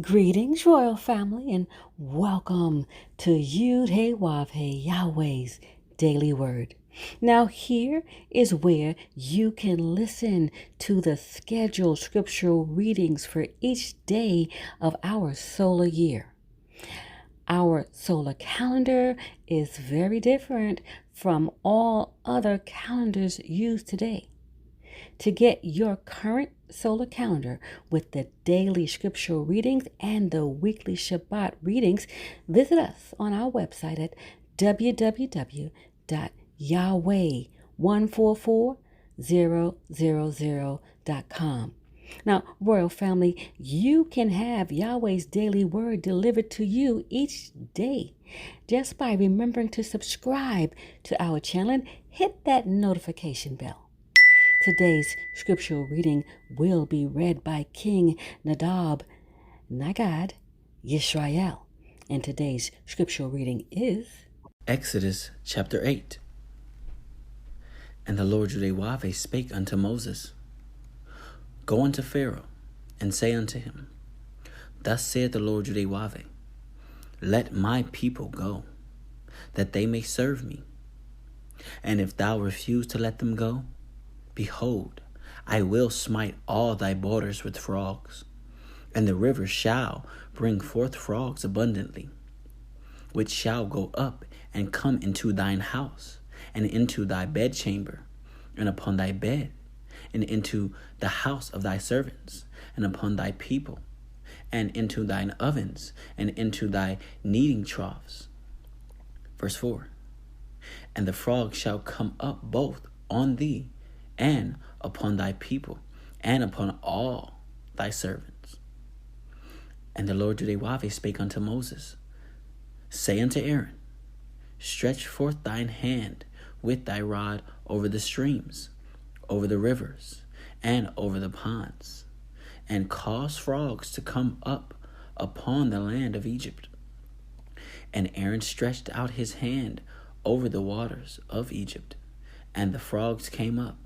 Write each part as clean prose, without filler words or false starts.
Greetings, royal family, and welcome to Yahweh, Yahweh's Daily Word. Now, here is where you can listen to the scheduled scriptural readings for each day of our solar year. Our solar calendar is very different from all other calendars used today. To get your current solar calendar with the daily scriptural readings and the weekly Shabbat readings, visit us on our website at www.yahweh144000.com. Now, royal family, you can have Yahweh's daily word delivered to you each day just by remembering to subscribe to our channel and hit that notification bell. Today's scriptural reading will be read by King Nadab Nagad Yisrael. And today's scriptural reading is Exodus chapter 8. And the Lord Yahweh spake unto Moses, Go unto Pharaoh, and say unto him, Thus saith the Lord Yahweh, Let my people go, that they may serve me. And if thou refuse to let them go, behold, I will smite all thy borders with frogs, and the rivers shall bring forth frogs abundantly, which shall go up and come into thine house, and into thy bedchamber, and upon thy bed, and into the house of thy servants, and upon thy people, and into thine ovens, and into thy kneading troughs. Verse 4. And the frogs shall come up both on thee, and upon thy people, and upon all thy servants. And the Lord Yahweh spake unto Moses, Say unto Aaron, Stretch forth thine hand with thy rod over the streams, over the rivers, and over the ponds, and cause frogs to come up upon the land of Egypt. And Aaron stretched out his hand over the waters of Egypt, and the frogs came up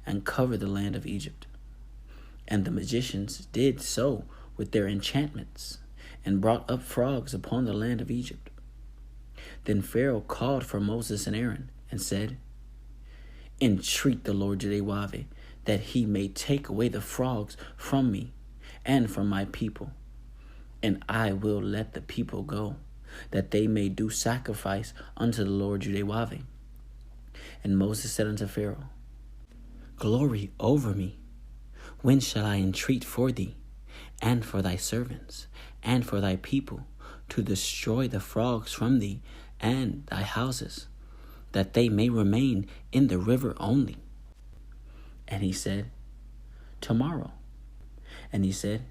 and covered the land of Egypt. And the magicians did so with their enchantments, and brought up frogs upon the land of Egypt. Then Pharaoh called for Moses and Aaron, and said, Entreat the Lord Yahweh, that he may take away the frogs from me and from my people, and I will let the people go, that they may do sacrifice unto the Lord Yahweh. And Moses said unto Pharaoh, Glory over me. When shall I entreat for thee, and for thy servants, and for thy people, to destroy the frogs from thee and thy houses, that they may remain in the river only? And he said, Tomorrow. And he said,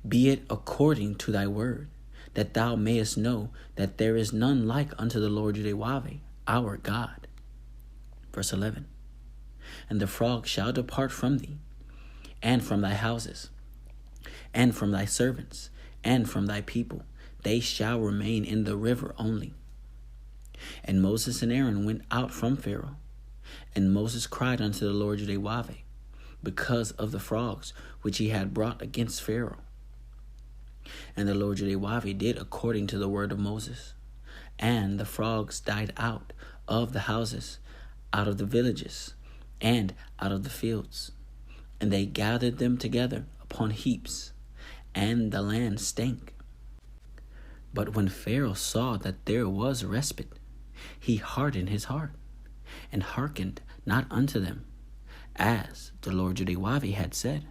Be it according to thy word, that thou mayest know that there is none like unto the Lord Yahweh, our God. Verse 11. And the frogs shall depart from thee, and from thy houses, and from thy servants, and from thy people. They shall remain in the river only. And Moses and Aaron went out from Pharaoh. And Moses cried unto the Lord Yahweh, because of the frogs which he had brought against Pharaoh. And the Lord Yahweh did according to the word of Moses. And the frogs died out of the houses, out of the villages, and out of the fields. And they gathered them together upon heaps, and the land stank. But when Pharaoh saw that there was respite, he hardened his heart, and hearkened not unto them, as the Lord Yahweh had said.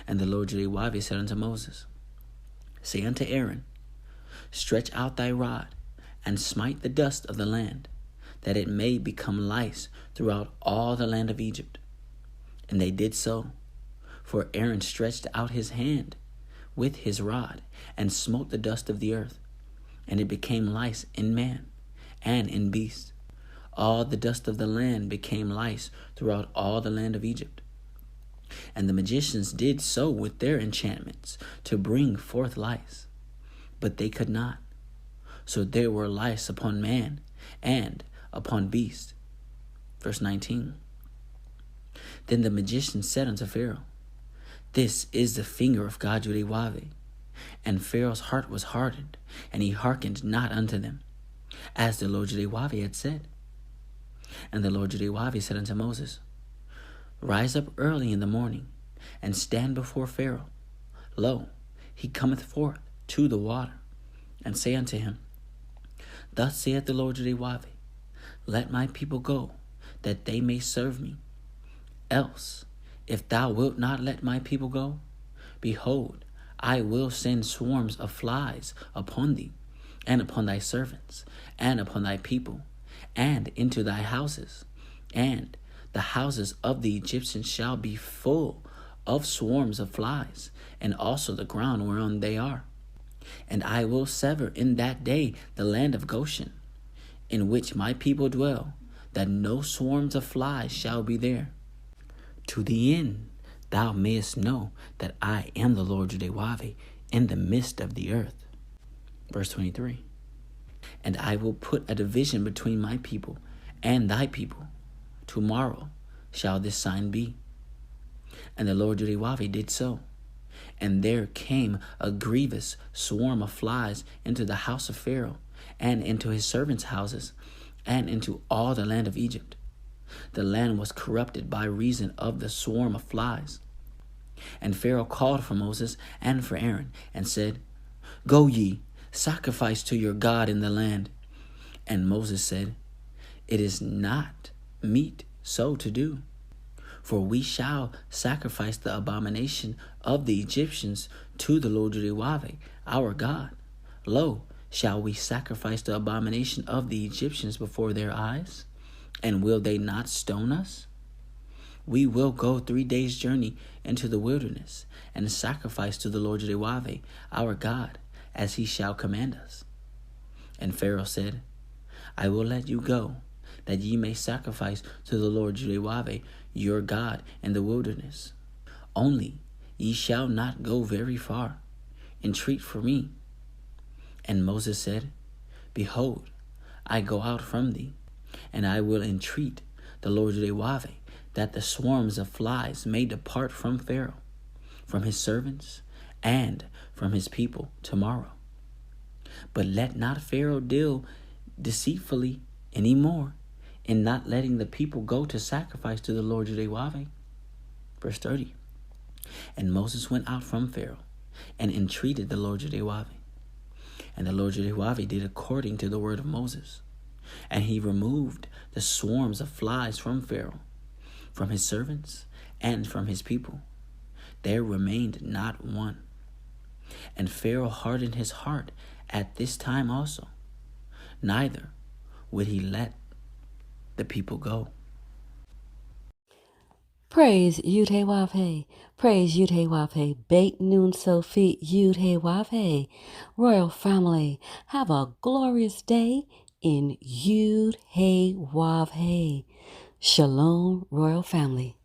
And the Lord Yahweh said unto Moses, Say unto Aaron, Stretch out thy rod, and smite the dust of the land, that it may become lice throughout all the land of Egypt. And they did so, for Aaron stretched out his hand with his rod, and smote the dust of the earth, and it became lice in man and in beast. All the dust of the land became lice throughout all the land of Egypt. And the magicians did so with their enchantments to bring forth lice, but they could not. So there were lice upon man and upon beast. Verse 19. Then the magician said unto Pharaoh, This is the finger of God Yahweh. And Pharaoh's heart was hardened, and he hearkened not unto them, as the Lord Yahweh had said. And the Lord Yahweh said unto Moses, Rise up early in the morning, and stand before Pharaoh. Lo, he cometh forth to the water, and say unto him, Thus saith the Lord Yahweh, Let my people go, that they may serve me. Else, if thou wilt not let my people go, behold, I will send swarms of flies upon thee, and upon thy servants, and upon thy people, and into thy houses, and the houses of the Egyptians shall be full of swarms of flies, and also the ground whereon they are. And I will sever in that day the land of Goshen, in which my people dwell, that no swarms of flies shall be there, to the end thou mayest know that I am the Lord Yahweh in the midst of the earth. Verse 23. And I will put a division between my people and thy people. Tomorrow shall this sign be. And the Lord Yahweh did so. And there came a grievous swarm of flies into the house of Pharaoh, and into his servants' houses, and into all the land of Egypt. The land was corrupted by reason of the swarm of flies. And Pharaoh called for Moses and for Aaron, and said, Go ye, sacrifice to your God in the land. And Moses said, It is not meet so to do. For we shall sacrifice the abomination of the Egyptians to the Lord Yahweh, our God. Lo, shall we sacrifice the abomination of the Egyptians before their eyes? And will they not stone us? We will go 3 days' journey into the wilderness, and sacrifice to the Lord Yahweh, our God, as he shall command us. And Pharaoh said, I will let you go, that ye may sacrifice to the Lord Yahweh, your God, in the wilderness. Only ye shall not go very far. Entreat for me. And Moses said, Behold, I go out from thee, and I will entreat the Lord Yahweh, that the swarms of flies may depart from Pharaoh, from his servants, and from his people tomorrow. But let not Pharaoh deal deceitfully any more, in not letting the people go to sacrifice to the Lord Yahweh. Verse 30. And Moses went out from Pharaoh, and entreated the Lord Yahweh. And the Lord Yahweh did according to the word of Moses. And he removed the swarms of flies from Pharaoh, from his servants, and from his people. There remained not one. And Pharaoh hardened his heart at this time also, neither would he let the people go. Praise Yud-Heh-Wav-Heh. Praise Yud-Heh-Wav-Heh. Beit Nun Sophie Yud-Heh-Wav-Heh. Royal family, have a glorious day in Yud-Heh-Wav-Heh. Shalom, royal family.